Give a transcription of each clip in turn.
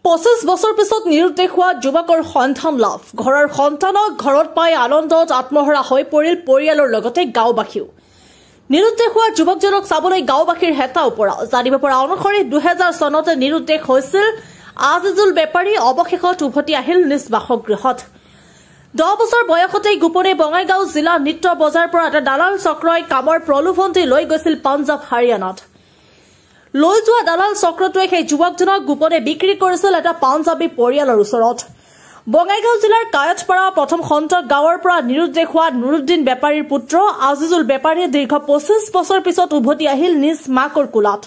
25 বছৰ পিছত নিৰুদ্দেশ হোৱা যুৱকৰ সন্ধান লাভ ঘৰৰ সন্তানক ঘৰত পাই আনন্দত আত্মহৰা হৈ পৰিল পৰিয়ালৰ লগতে গাঁওবাসীও নিৰুদ্দেশ হোৱা যুৱকজনক চাবলৈ গাঁওবাসীৰ হেতা ওপৰা জানিব পৰা অনুসৰি 2000 চনতে নিৰুদ্দেশ হৈছিল আজিজুল বেপাৰী অৱশেষত উভতি আহিল নিজ বাসগৃহত 10 বছৰ বয়সতেই গোপনে বঙাইগাঁও জিলা নিত্য বজাৰ পৰা এটা দালাল চক্ৰই কামৰ প্ৰলোভন দি লৈ গৈছিল পাঞ্জাব হাৰিয়ানাত লৈ যোৱা দালাল চক্ৰটোৱে সেই যুৱকজনক গোপনে বিক্ৰী কৰিছিল এটা পাঞ্জাবী পৰিয়ালৰ ওচৰত বঙাইগাঁও জিলাৰ কায়তপাৰা প্ৰথম সন্তক গাঁৱৰ পৰা নিৰুদ্দেশ হোৱা নুৰুদ্দিন বেপাৰীৰ পুত্ৰ আজিজুল বেপাৰীয়ে দীৰ্ঘ 25 বছৰ পিছত উভতি আহিল নিজ মাকৰ কোলাত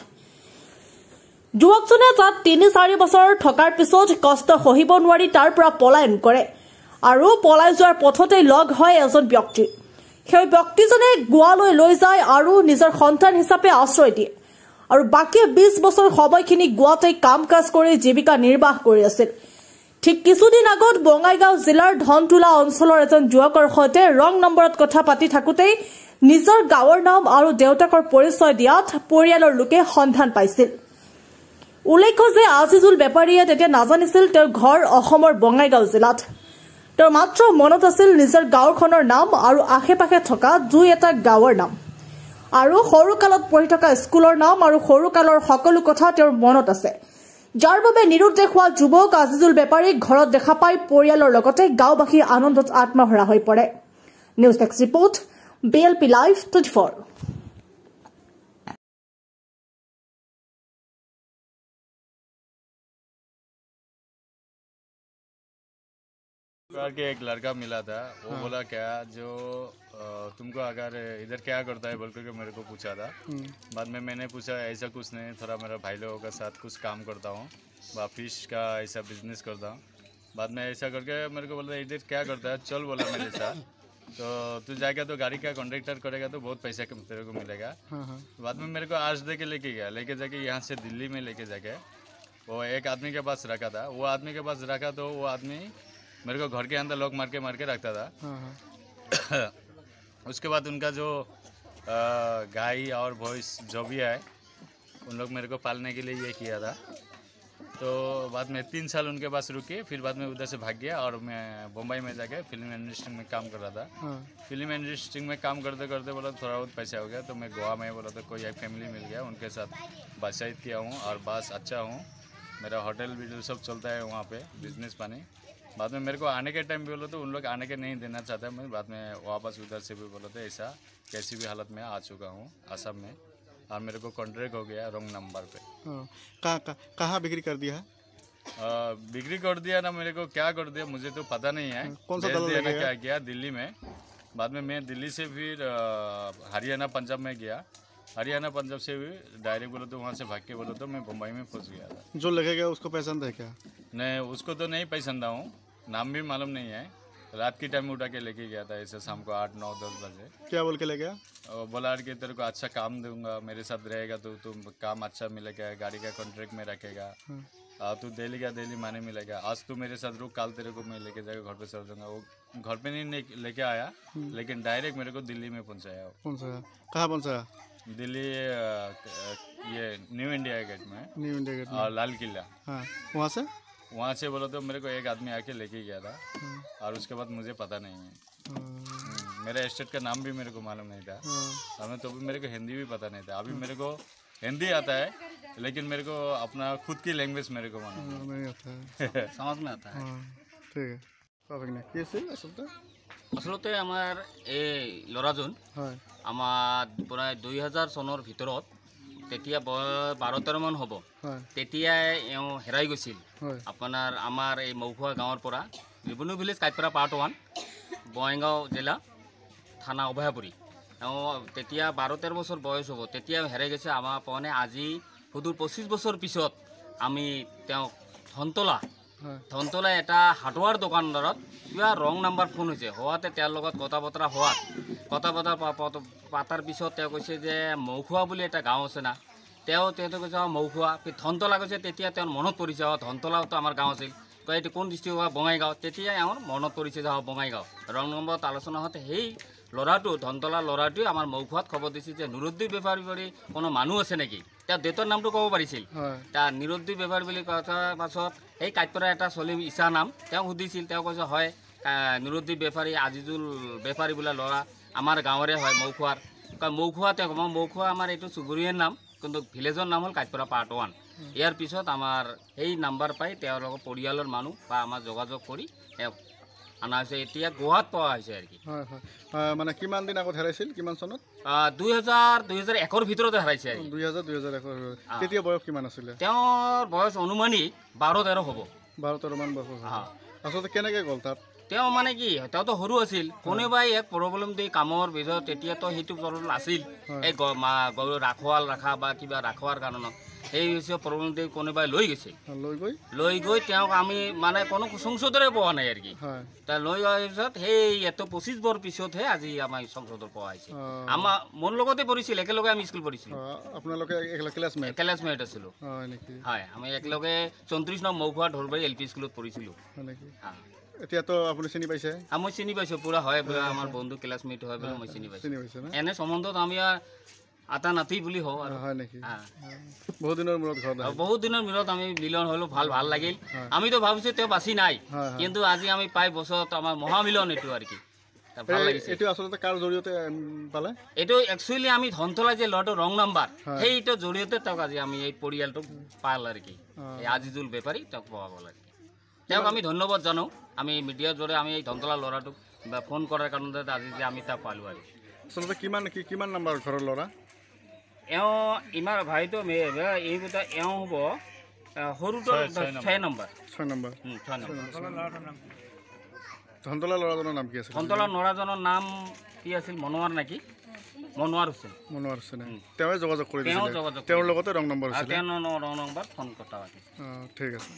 যুৱকজনে তাত 3-4 বছৰ থকাৰ পিছত কষ্ট সহিব নোৱাৰি তাৰ পৰা পলায়ন কৰে আৰু পলাই যোৱাৰ পথতে লগ হয় এজন ব্যক্তি সেই ব্যক্তিজনে গোৱালৈ লৈ যায় আৰু নিজৰ সন্তান হিচাপে আশ্ৰয় দিয়ে আৰু বাকি 20 বছৰ সময়খিনি গোৱাতে কাম-কাজ কৰি জীৱিকা নিৰ্বাহ কৰি আছিল ঠিক কিছুদিন আগত বঙাইগাঁও জিলাৰ ধনতুলা অঞ্চলৰ এজন যুৱকৰ সৈতে ৰং নম্বৰত কথা পাতি থাকোতেই নিজৰ গাঁৱৰ নাম আৰু দেউতাকৰ পৰিচয় দিয়াত পৰিয়ালৰ লোকে সন্ধান পাইছিল উল্লেখ্য যে আজিজুল বেপাৰীয়ে তেতিয়া নাজানিছিল তেওঁৰ ঘৰ অসমৰ বঙাইগাঁও জিলাত তেওঁৰ মাত্ৰ মনত আছিল নিজৰ গাঁওখনৰ নাম আৰু আশে-পাশে থকা দুই এটা গাঁৱৰ নাম আৰু সৰুকালত পঢ়ি থকা স্কুলৰ নাম আৰু সৰুকালৰ সকলো কথা তেওঁৰ মনত আছে যাৰ বাবে নিৰুদ্দেশ হোৱা যুৱক আজিজুল বেপাৰীক ঘৰত দেখা পাই পৰিয়ালৰ লগতে গাঁওবাসী আনন্দত আত্মহৰা হৈ পৰে news desk report BLP live 24 के एक लड़का मिला था वो बोला क्या जो तुमको अगर इधर क्या करता है बोल करके मेरे को पूछा था बाद में मैंने पूछा ऐसा कुछ नहीं थोड़ा मेरा भाई लोगों के साथ कुछ काम करता हूँ फिश का ऐसा बिजनेस करता हूँ बाद में ऐसा करके मेरे को बोला इधर क्या करता है चल बोला मेरे साथ तो तू जाएगा तो गाड़ी का कॉन्ट्रैक्टर करेगा तो बहुत पैसा तेरे को मिलेगा बाद में मेरे को आज दे के लेके गया लेके जाके यहाँ से दिल्ली में लेके जाके वो एक आदमी के पास रखा था वो आदमी के पास रखा तो वो आदमी मेरे को घर के अंदर लोग मार के रखता था उसके बाद उनका जो गाय और भैंस जो भी है उन लोग मेरे को पालने के लिए ये किया था तो बाद में 3 साल उनके पास रुके फिर बाद में उधर से भाग गया और मैं बम्बई में जाके फिल्म इंडस्ट्री में काम कर रहा था फिल्म इंडस्ट्री में काम करते करते बोला थोड़ा बहुत पैसा हो गया तो मैं गोवा में बोला तो कोई एक फैमिली मिल गया उनके साथ बातचीत किया हूँ और बस अच्छा हूँ मेरा होटल वीटल सब चलता है वहाँ पे बिजनेस पानी बाद में मेरे को आने के टाइम भी बोला तो उन लोग आने के नहीं देना चाहता मैं बाद में वापस उधर से भी बोला तो ऐसा कैसी भी हालत में आ चुका हूँ असम में और मेरे को कॉन्ट्रैक्ट हो गया रॉन्ग नंबर पे कहाँ बिक्री कर दिया है बिक्री कर दिया ना मेरे को क्या कर दिया मुझे तो पता नहीं है कौन सा दल दिया क्या किया दिल्ली में बाद में मैं दिल्ली से फिर हरियाणा पंजाब में गया हरियाणा पंजाब से भी डायरेक्ट बोलो तो वहाँ से भाग के बोलो तो मैं बम्बई में फंस गया था जो लगेगा उसको पसंद है क्या नहीं उसको तो नहीं पसंद हूँ नाम भी मालूम नहीं है रात की टाइम उठा के लेके गया था ऐसे शाम को 8, 9, 10 बजे क्या बोल के ले गया बोला कि तेरे को अच्छा काम दूंगा मेरे साथ रहेगा तो तुम काम अच्छा मिलेगा गाड़ी का कॉन्ट्रैक्ट में रखेगा तू डेली का डेली माने मिलेगा आज तू मेरे साथ रुक कल तेरे को मैं लेके जाकर घर पे चल दूंगा वो घर पे नहीं लेके आया लेकिन डायरेक्ट मेरे को दिल्ली में पहुँचाया कहाँ पहुँचाया दिल्ली ये न्यू इंडिया गेट में और लाल किला वहाँ से बोलो तो मेरे को एक आदमी आके लेके गया था और उसके बाद मुझे पता नहीं है मेरे स्टेट का नाम भी मेरे को मालूम नहीं था हमें तो भी मेरे को हिंदी भी पता नहीं था अभी मेरे को हिंदी आता है लेकिन मेरे को अपना खुद की लैंग्वेज मेरे को मालूम नहीं आता है समझ में आता है ठीक है আচলতে আমাৰ এই ল'ৰাজন আমাৰ প্ৰায় 2000 চনৰ ভিতৰত তেতিয়া 12-13 মান হ'ব তেতিয়াই এওঁ হেৰাই গৈছিল আপোনাৰ আমাৰ এই মৌখোৱা গাঁৱৰ পৰা ৰিবনু ভিলেজ কাইতপাৰা পাৰ্ট 1 বঙাইগাঁও জিলা থানা অভয়াপুৰী এওঁ তেতিয়া 12-13 বছৰ বয়স হ'ব তেতিয়া হেৰাই গৈছে আমাৰ পনে আজি সুদূৰ 25 বছৰ পিছত আমি তেওঁ ধনতলা এটা হাৰ্ডৱেৰ দোকানদাৰত কিবা ৰং নাম্বাৰ ফোন হৈছে হোৱাতে তেওঁৰ লগত কথা বতৰা পাতাৰ পিছত তেওঁ কৈছে যে মৌখোৱা বুলি এটা গাঁও আছে না তেওঁ কৈছে মৌখোৱা ধনতলা কৈছে তেতিয়া তেওঁৰ মনত পৰিছে ধনতলাতো আমাৰ গাঁও আছিল এইটো কোন ডিষ্ট্ৰিক্ট হয় বঙাইগাঁও তেতিয়া আমাৰ মনত পৰিছে যে বঙাইগাঁও ৰং নম্বৰত আলোচনা হওঁতে সেই ল'ৰাটো ধনতলা ল'ৰাটোৱে আমাৰ মৌখোৱাত খবৰ দিছিল যে নিৰুদ্যোগ বেপাৰী বুলি কোনো মানুহ আছে নেকি তেওঁ দেউতাৰ নামটো ক'ব পাৰিছিল তাৰ নিৰুদ্যোগ বেপাৰী বুলি কোৱাৰ পাছত এই কাইপৰা এটা চলি ইছা নাম তেওঁ সুধিছিল তেওঁ কৈছে হয় নিৰুদ্যোগ বেপাৰী আজিজুল বেপাৰী বোলা ল'ৰা আমাৰ গাঁৱৰে হয় মৌখোৱাৰ মৌখোৱা তেওঁ মৌখোৱা আমাৰ এইটো চুবুৰীয়াৰ নাম কিন্তু ভিলেজৰ নাম হ'ল কাইপৰা পাৰ্ট 1 ইয়াৰ পিছত আমাৰ এই নাম্বাৰ পাই তেওঁলোকৰ পৰিয়ালৰ মানুহ বা আমাৰ যোগাযোগ কৰি তেওঁক আনা হৈছে এতিয়া গুৱাহাটীত পোৱা হৈছে আৰু কি মানে কিমান দিন আগত হেৰাইছিল কিমান চনত 2001ৰ ভিতৰতে হেৰাইছে 2001 তেতিয়া বয়স কিমান আছিলে তেওঁৰ বয়স অনুমানিক 12-13 হ'ব 12-13 মান বয়স আচলতে কেনেকৈ গ'ল তাত তেওঁ মানে কি তেওঁতো সৰু আছিল কোনোবাই এক প্ৰব্লেম দি কামৰ ভিতৰত তেতিয়াতো সেইটো প্ৰব্লেম আছিল এই গৰু ৰাখোৱাল ৰখা বা কিবা ৰাখোৱাৰ কাৰণত সেই হৈছে প্ৰব্লেম দি কোনোবাই লৈ গৈছে লৈ গৈ তেওঁক আমি মানে কোনো সংসদৰে পোৱা নাই আৰু কি তাৰ লৈ যোৱাৰ পিছত সেই এত 25 বছৰ পিছতহে আজি আমাৰ সংসদৰ পোৱা হৈছে আমাৰ মোৰ লগতে পঢ়িছিল একেলগে আমি স্কুল পঢ়িছিলোঁ আপোনালোকে ক্লাছমেট আছিলোঁ হয় আমি একেলগে 34 নং মৌখোৱা ঢোলবাৰী LP স্কুলত পঢ়িছিলোঁ এতিয়াতো আপুনি চিনি পাইছে মই চিনি পাইছোঁ পুৰা হয় আমাৰ বন্ধু ক্লাছমেট হয় বুলি মই চিনি পাইছোঁ এনে সম্বন্ধত আমি আটা নাতি বুলি হওঁ আৰু হয় নেকি বহুত দিনৰ মূৰত আমি মিলন হ'লো ভাল লাগিল আমিতো ভাবিছোঁ তেওঁ বাচি নাই কিন্তু আজি আমি পাই বছৰত আমাৰ মহামিলন এইটো আৰু কি ভাল লাগিছে এইটো আচলতে কাৰ জৰিয়তে পালে এইটো একচুৱেলি আমি ধনতলা যে ল'ৰাটো ৰং নাম্বাৰ সেইটোৰ জৰিয়তে তেওঁক আজি আমি এই পৰিয়ালটোক পাল আৰু কি এই আজিজুল বেপাৰী তেওঁক পোৱা গ'ল আৰু তেওঁক আমি ধন্যবাদ জানো আমি মিডিয়াৰ জৰিয়তে আমি এই ধনতলা ল'ৰাটোক ফোন কৰাৰ কাৰণে আজি যে আমি তাক পালোঁ আৰু আচলতে কিমান নাম্বাৰ ঘৰৰ ল'ৰা ইমাৰ ভাইটো এইকেইটা হ'ব সৰুটো 6 নম্বৰ ধনতলা ল'ৰাজনৰ নাম কি আছিল ধনতলা ল'ৰাজনৰ নাম কি আছিল মনোৱাৰ নেকি মনোৱাৰ হোসেন তেওঁৱে যোগাযোগ কৰি দিছিল তেওঁৰ লগতে ৰং নম্বৰ ফোন কথা ঠিক আছে